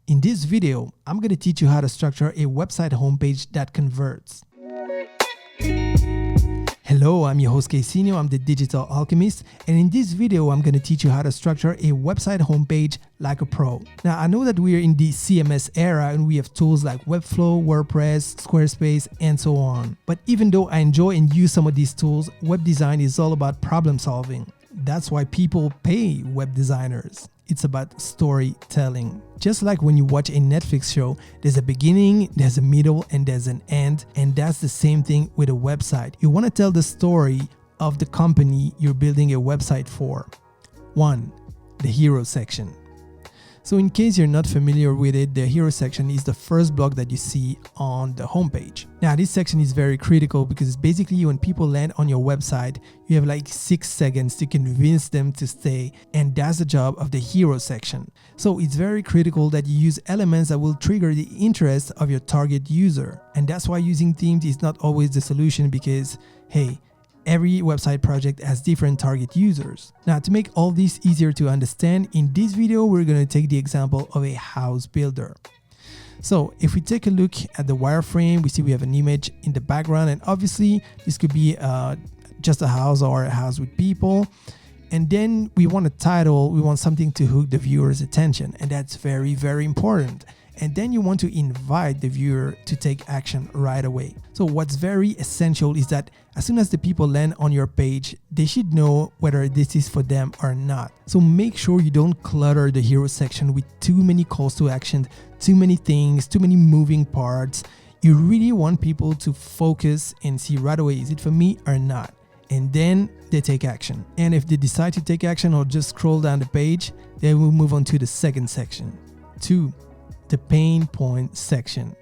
In this video, I'm going to teach you how to structure a website homepage that converts. Hello, I'm your host Casino, I'm the Digital Alchemist, and in this video, I'm going to teach you how to structure a website homepage like a pro. Now, I know that we are in the CMS era and we have tools like Webflow, WordPress, Squarespace, and so on. But even though I enjoy and use some of these tools, web design is all about problem solving. That's why people pay web designers. It's about storytelling. Just like when you watch a Netflix show, there's a beginning, there's a middle, and there's an end. And that's the same thing with a website. You want to tell the story of the company you're building a website for. 1. The hero section. So in case you're not familiar with it, the hero section is the first block that you see on the homepage. Now this section is very critical because basically when people land on your website, you have like 6 seconds to convince them to stay, and that's the job of the hero section. So it's very critical that you use elements that will trigger the interest of your target user. And that's why using themes is not always the solution because, hey, every website project has different target users. Now, to make all this easier to understand, in this video, we're going to take the example of a house builder. So if we take a look at the wireframe, we see we have an image in the background, and obviously this could be just a house or a house with people. And then we want a title, we want something to hook the viewer's attention, and that's very, very important. And then you want to invite the viewer to take action right away. So what's very essential is that as soon as the people land on your page, they should know whether this is for them or not. So make sure you don't clutter the hero section with too many calls to action, too many things, too many moving parts. You really want people to focus and see right away, is it for me or not? And then they take action. And if they decide to take action or just scroll down the page, they will move on to the second section. 2. The pain point section.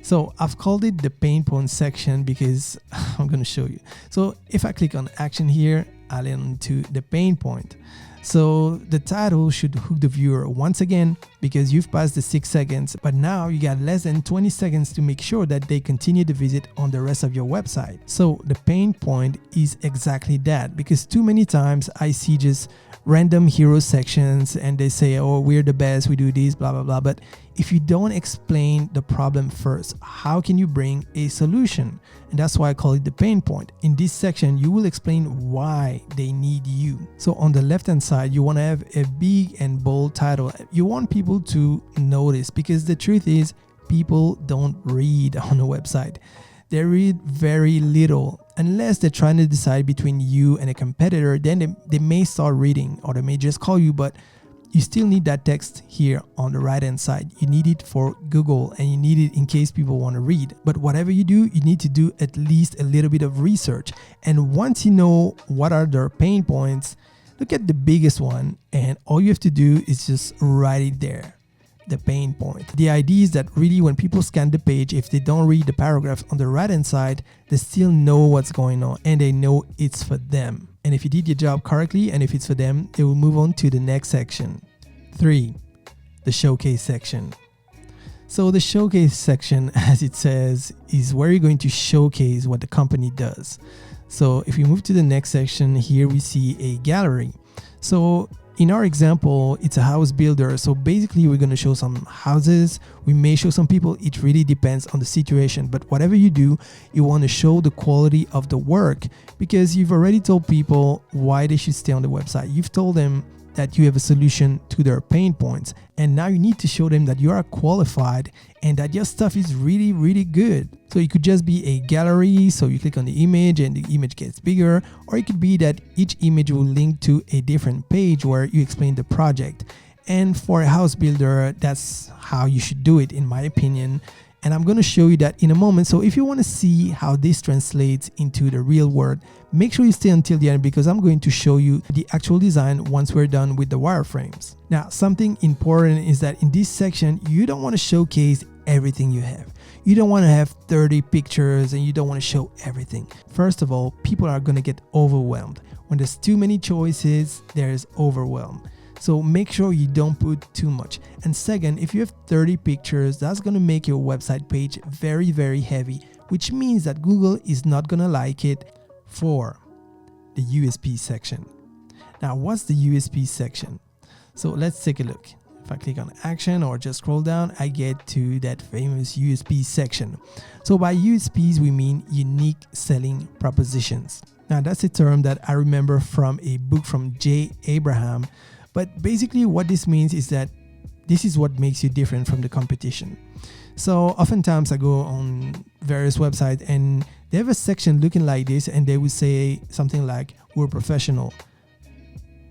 So I've called it the pain point section because I'm going to show you. So if I click on action here, I'll land into the pain point. So the title should hook the viewer once again because you've passed the 6 seconds, but now you got less than 20 seconds to make sure that they continue to visit on the rest of your website. So the pain point is exactly that, because too many times I see just random hero sections and they say, oh, we're the best, we do this, blah, blah, blah. But if you don't explain the problem first, how can you bring a solution? And that's why I call it the pain point. In this section, you will explain why they need you. So on the left-hand side, you want to have a big and bold title. You want people to notice, because the truth is people don't read on a website. They read very little. Unless they're trying to decide between you and a competitor, then they may start reading, or they may just call you, but you still need that text here on the right hand side. You need it for Google and you need it in case people want to read. But whatever you do, you need to do at least a little bit of research. And once you know what are their pain points, look at the biggest one, and all you have to do is just write it there. The pain point. The idea is that really when people scan the page, if they don't read the paragraph on the right hand side, they still know what's going on and they know it's for them. And if you did your job correctly and if it's for them, they will move on to the next section. 3. The showcase section. So the showcase section, as it says, is where you're going to showcase what the company does. So if we move to the next section, here we see a gallery. So in our example, it's a house builder. So basically we're going to show some houses. We may show some people. It really depends on the situation. But whatever you do, you want to show the quality of the work, because you've already told people why they should stay on the website. You've told them that you have a solution to their pain points. And now you need to show them that you are qualified and that your stuff is really, really good. So it could just be a gallery. So you click on the image and the image gets bigger. Or it could be that each image will link to a different page where you explain the project. And for a house builder, that's how you should do it, in my opinion. And I'm going to show you that in a moment. So if you want to see how this translates into the real world, make sure you stay until the end, because I'm going to show you the actual design once we're done with the wireframes. Now, something important is that in this section, you don't want to showcase everything you have. You don't want to have 30 pictures and you don't want to show everything. First of all, people are going to get overwhelmed. When there's too many choices, there's overwhelm. So make sure you don't put too much. And second, if you have 30 pictures, that's going to make your website page very, very heavy, which means that Google is not going to like it. 4. The USP section. Now, what's the USP section? So let's take a look. If I click on action or just scroll down, I get to that famous USP section. So by USPs, we mean unique selling propositions. Now that's a term that I remember from a book from J. Abraham. But basically what this means is that this is what makes you different from the competition. So oftentimes I go on various websites and they have a section looking like this, and they would say something like, we're professional.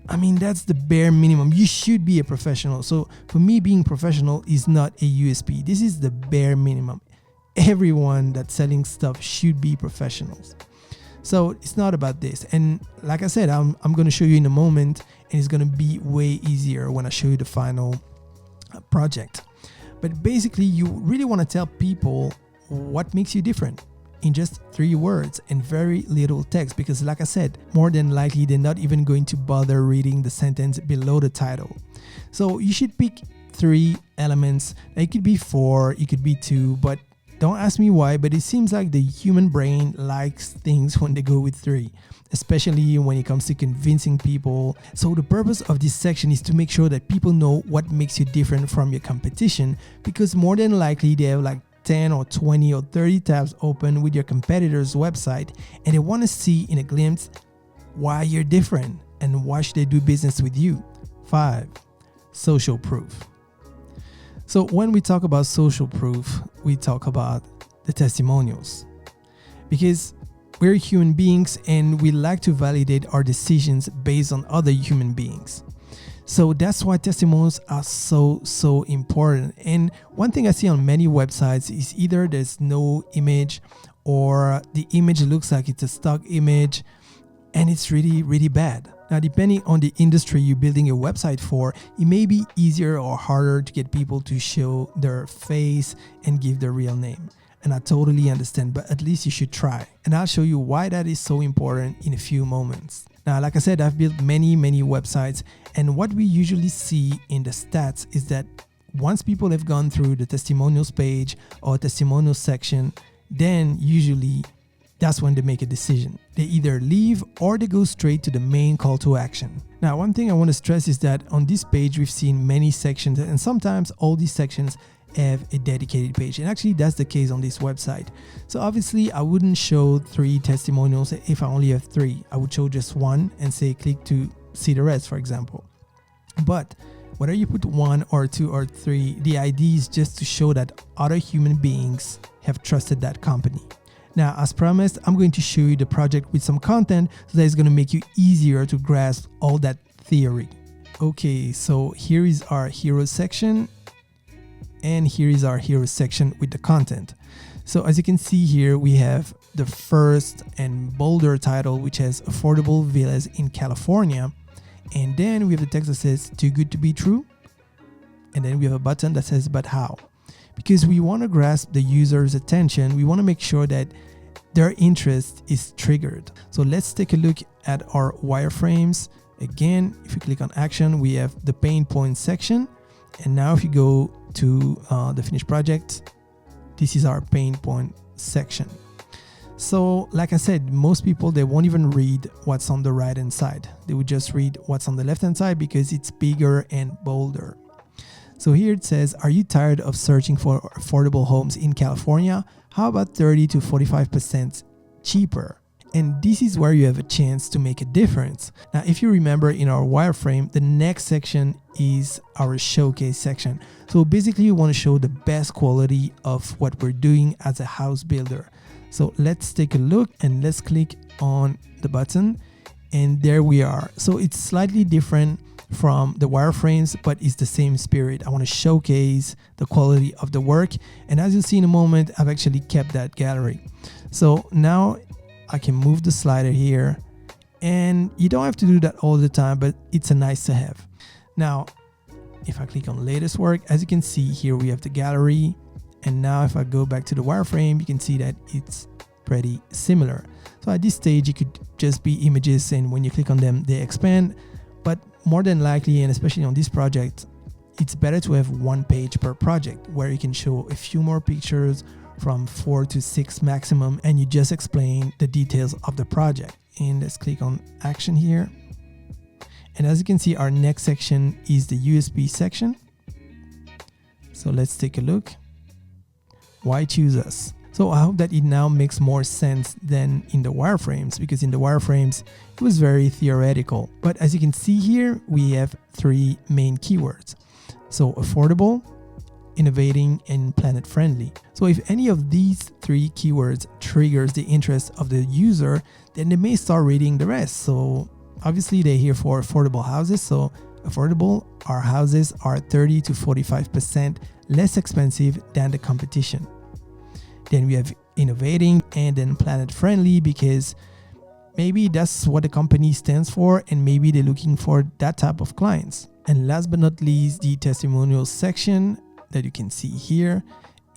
I mean, that's the bare minimum. You should be a professional. So for me, being professional is not a USP. This is the bare minimum. Everyone that's selling stuff should be professionals. So it's not about this. And like I said, I'm going to show you in a moment, and it's going to be way easier when I show you the final project. But basically, you really want to tell people what makes you different in just 3 words and very little text, because like I said, more than likely they're not even going to bother reading the sentence below the title. So you should pick 3 elements. It could be 4, it could be 2, but don't ask me why, but it seems like the human brain likes things when they go with 3, especially when it comes to convincing people. So the purpose of this section is to make sure that people know what makes you different from your competition, because more than likely they have like 10 or 20 or 30 tabs open with your competitor's website, and they want to see in a glimpse why you're different and why should they do business with you. 5, social proof. So when we talk about social proof, we talk about the testimonials, because we're human beings and we like to validate our decisions based on other human beings. So that's why testimonials are so important. And one thing I see on many websites is either there's no image, or the image looks like it's a stock image, and it's really bad. Now, depending on the industry you're building a website for, it may be easier or harder to get people to show their face and give their real name. And I totally understand, but at least you should try. And I'll show you why that is so important in a few moments. Now, like I said, I've built many websites, and what we usually see in the stats is that once people have gone through the testimonials page or testimonials section, then usually that's when they make a decision. They either leave or they go straight to the main call to action. Now, one thing I want to stress is that on this page, we've seen many sections, and sometimes all these sections have a dedicated page, and actually that's the case on this website. So obviously I wouldn't show 3 testimonials if I only have 3. I would show just 1 and say click to see the rest, for example. But whether you put 1 or 2 or 3, the idea is just to show that other human beings have trusted that company. Now, as promised, I'm going to show you the project with some content so that it's going to make you easier to grasp all that theory. Okay, so here is our hero section, and here is our hero section with the content. So as you can see here, we have the first and bolder title, which has affordable villas in California. And then we have the text that says too good to be true. And then we have a button that says but how. Because we want to grasp the user's attention, we want to make sure that their interest is triggered. So let's take a look at our wireframes. Again, if you click on action, we have the pain point section. And now if you go to the finished project, this is our pain point section. So like I said, most people, they won't even read what's on the right hand side. They would just read what's on the left hand side because it's bigger and bolder. So here it says, are you tired of searching for affordable homes in California? How about 30 to 45% cheaper? And this is where you have a chance to make a difference. Now, if you remember in our wireframe, the next section is our showcase section. So basically you want to show the best quality of what we're doing as a house builder. So let's take a look and let's click on the button, and there we are. So it's slightly different from the wireframes, but it's the same spirit. I want to showcase the quality of the work. And as you'll see in a moment, I've actually kept that gallery. So now I can move the slider here, and you don't have to do that all the time, but it's a nice to have. Now, if I click on latest work, as you can see here, we have the gallery. And now if I go back to the wireframe, you can see that it's pretty similar. So at this stage, it could just be images, and when you click on them, they expand. But more than likely, and especially on this project, it's better to have 1 page per project where you can show a few more pictures, from 4 to 6 maximum, and you just explain the details of the project. And let's click on action here. And as you can see, our next section is the USP section. So let's take a look. Why choose us? So I hope that it now makes more sense than in the wireframes, because in the wireframes it was very theoretical. But as you can see here, we have 3 main keywords. So affordable, innovating, and planet friendly. So if any of these 3 keywords triggers the interest of the user, then they may start reading the rest. So obviously they're here for affordable houses. So affordable, our houses are 30 to 45% less expensive than the competition. Then we have innovating, and then planet friendly, because maybe that's what the company stands for and maybe they're looking for that type of clients. And last but not least, the testimonials section that you can see here.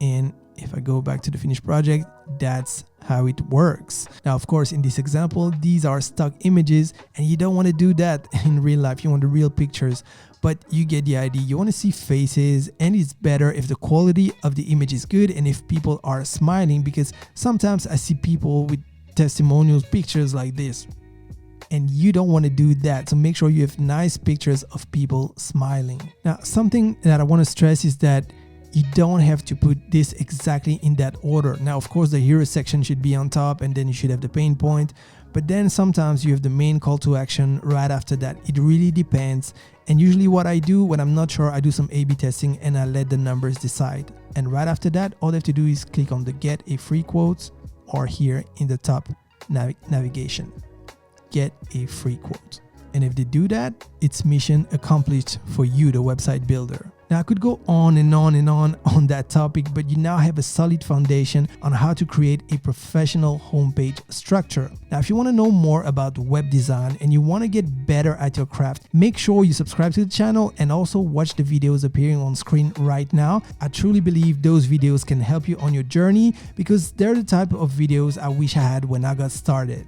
And if I go back to the finished project, that's how it works. Now, of course, in this example, these are stock images and you don't want to do that in real life. You want the real pictures, but you get the idea. You want to see faces, and it's better if the quality of the image is good and if people are smiling, because sometimes I see people with testimonials pictures like this and you don't want to do that. So make sure you have nice pictures of people smiling. Now, something that I want to stress is that you don't have to put this exactly in that order. Now, of course, the hero section should be on top, and then you should have the pain point. But then sometimes you have the main call to action right after that. It really depends. And usually what I do when I'm not sure, I do some A/B testing and I let the numbers decide. And right after that, all they have to do is click on the get a free quote, or here in the top navigation, get a free quote. And if they do that, it's mission accomplished for you, the website builder. Now, I could go on and on and on that topic, but you now have a solid foundation on how to create a professional homepage structure. Now, if you want to know more about web design and you want to get better at your craft, make sure you subscribe to the channel and also watch the videos appearing on screen right now. I truly believe those videos can help you on your journey, because they're the type of videos I wish I had when I got started.